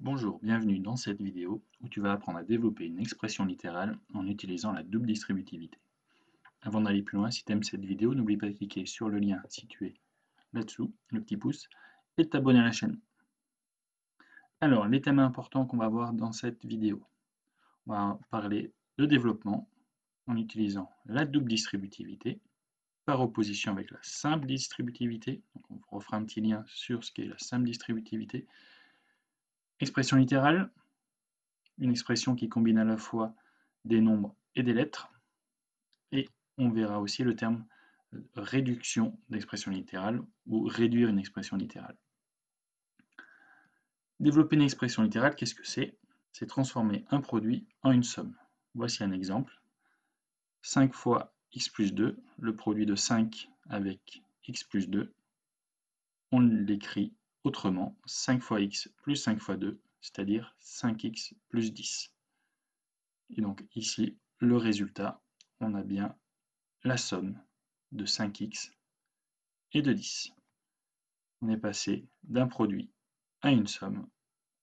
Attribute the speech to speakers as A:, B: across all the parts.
A: Bonjour, bienvenue dans cette vidéo où tu vas apprendre à développer une expression littérale en utilisant la double distributivité. Avant d'aller plus loin, si tu aimes cette vidéo, n'oublie pas de cliquer sur le lien situé là-dessous, le petit pouce, et de t'abonner à la chaîne. Alors, les thèmes importants qu'on va voir dans cette vidéo. On va parler de développement en utilisant la double distributivité par opposition avec la simple distributivité. Donc, on refera un petit lien sur ce qu'est la simple distributivité. Expression littérale, une expression qui combine à la fois des nombres et des lettres. Et on verra aussi le terme réduction d'expression littérale ou réduire une expression littérale. Développer une expression littérale, qu'est-ce que c'est? C'est transformer un produit en une somme. Voici un exemple. 5 fois x plus 2, le produit de 5 avec x plus 2, on l'écrit autrement, 5 fois x plus 5 fois 2, c'est-à-dire 5x plus 10. Et donc ici, le résultat, on a bien la somme de 5x et de 10. On est passé d'un produit à une somme.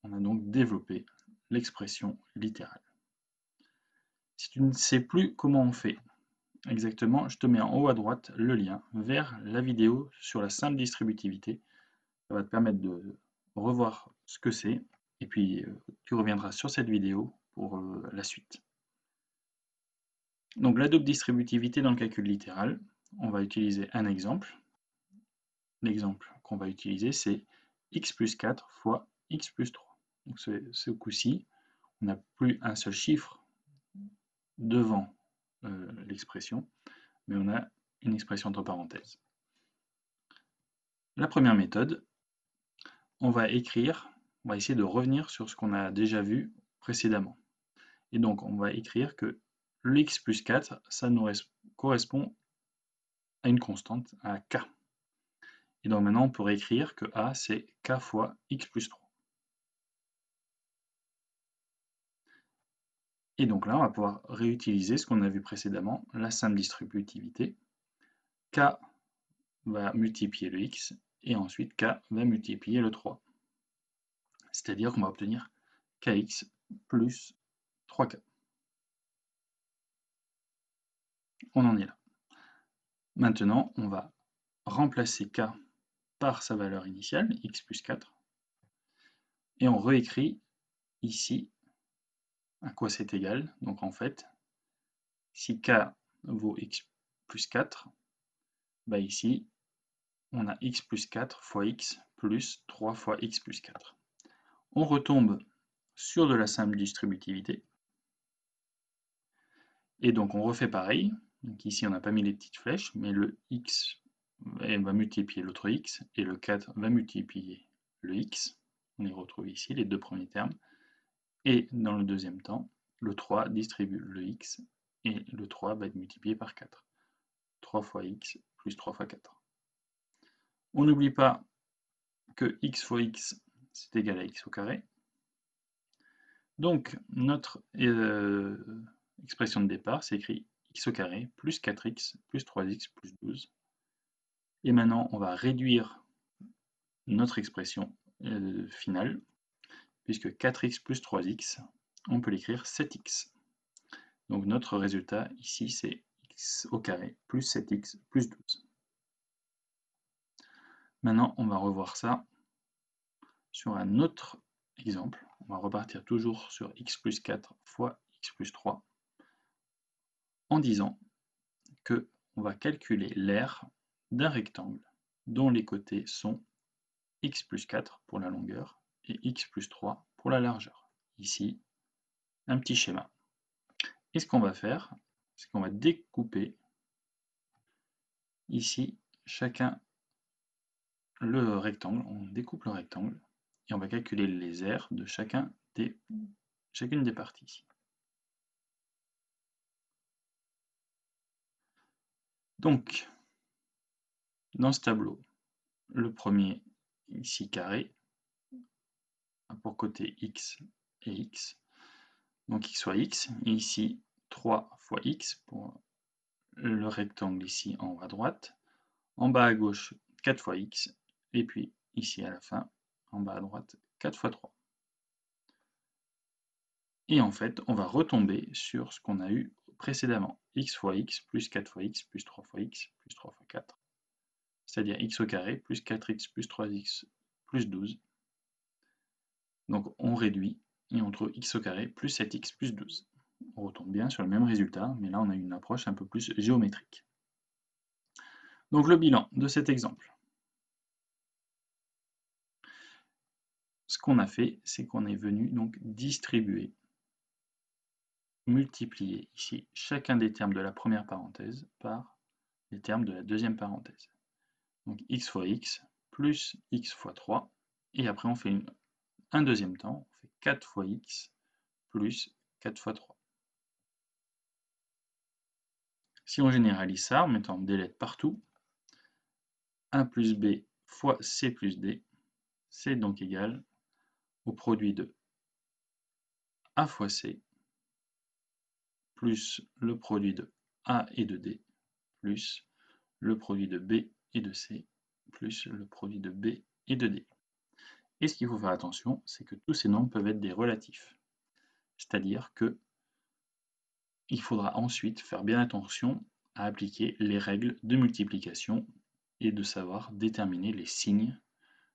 A: On a donc développé l'expression littérale. Si tu ne sais plus comment on fait exactement, je te mets en haut à droite le lien vers la vidéo sur la simple distributivité. Ça va te permettre de revoir ce que c'est et puis tu reviendras sur cette vidéo pour la suite. Donc la double distributivité dans le calcul littéral, on va utiliser un exemple. L'exemple qu'on va utiliser, c'est x plus 4 fois x plus 3. Donc ce coup-ci, on n'a plus un seul chiffre devant l'expression, mais on a une expression entre parenthèses. La première méthode, on va essayer de revenir sur ce qu'on a déjà vu précédemment. Et donc, on va écrire que le x plus 4, ça nous correspond à une constante, à k. Et donc maintenant, on pourrait écrire que a, c'est k fois x plus 3. Et donc là, on va pouvoir réutiliser ce qu'on a vu précédemment, la simple distributivité. K va multiplier le x, et ensuite k va multiplier le 3. C'est-à-dire qu'on va obtenir kx plus 3k. On en est là. Maintenant, on va remplacer k par sa valeur initiale, x plus 4, et on réécrit ici à quoi c'est égal. Donc en fait, si k vaut x plus 4, bah ici, on a x plus 4 fois x plus 3 fois x plus 4. On retombe sur de la simple distributivité. Et donc on refait pareil. Donc ici on n'a pas mis les petites flèches, mais le x va multiplier l'autre x, et le 4 va multiplier le x. On les retrouve ici, les deux premiers termes. Et dans le deuxième temps, le 3 distribue le x, et le 3 va être multiplié par 4. 3 fois x plus 3 fois 4. On n'oublie pas que x fois x, c'est égal à x au carré. Donc, notre expression de départ, c'est écrit x au carré plus 4x plus 3x plus 12. Et maintenant, on va réduire notre expression finale, puisque 4x plus 3x, on peut l'écrire 7x. Donc notre résultat ici, c'est x au carré plus 7x plus 12. Maintenant, on va revoir ça sur un autre exemple. On va repartir toujours sur x plus 4 fois x plus 3 en disant que on va calculer l'aire d'un rectangle dont les côtés sont x plus 4 pour la longueur et x plus 3 pour la largeur. Ici, un petit schéma. Et ce qu'on va faire, c'est qu'on va découper ici chacun le rectangle. On découpe le rectangle et on va calculer les aires de chacune des parties. Donc, dans ce tableau, le premier ici carré a pour côté x et x, donc x fois x, et ici 3 fois x pour le rectangle ici en haut à droite, en bas à gauche 4 fois x, et puis ici à la fin, en bas à droite, 4 fois 3. Et en fait, on va retomber sur ce qu'on a eu précédemment. X fois x plus 4 fois x plus 3 fois x plus 3 fois 4. C'est-à-dire x au carré plus 4x plus 3x plus 12. Donc on réduit et on trouve x au carré plus 7x plus 12. On retombe bien sur le même résultat, mais là on a une approche un peu plus géométrique. Donc le bilan de cet exemple. Ce qu'on a fait, c'est qu'on est venu donc distribuer, multiplier ici chacun des termes de la première parenthèse par les termes de la deuxième parenthèse. Donc x fois x plus x fois 3, et après on fait un deuxième temps, on fait 4 fois x plus 4 fois 3. Si on généralise ça en mettant des lettres partout, 1 plus b fois c plus d, c'est donc égal au produit de a fois c plus le produit de a et de d plus le produit de b et de c plus le produit de b et de d. Et ce qu'il faut faire attention, c'est que tous ces nombres peuvent être des relatifs. C'est-à-dire que il faudra ensuite faire bien attention à appliquer les règles de multiplication et de savoir déterminer les signes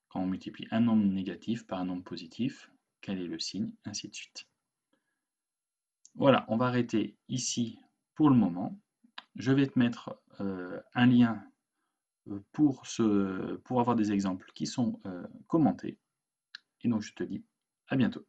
A: quand on multiplie un nombre négatif par un nombre positif, quel est le signe, ainsi de suite. Voilà, on va arrêter ici pour le moment. Je vais te mettre un lien pour avoir des exemples qui sont commentés. Et donc je te dis à bientôt.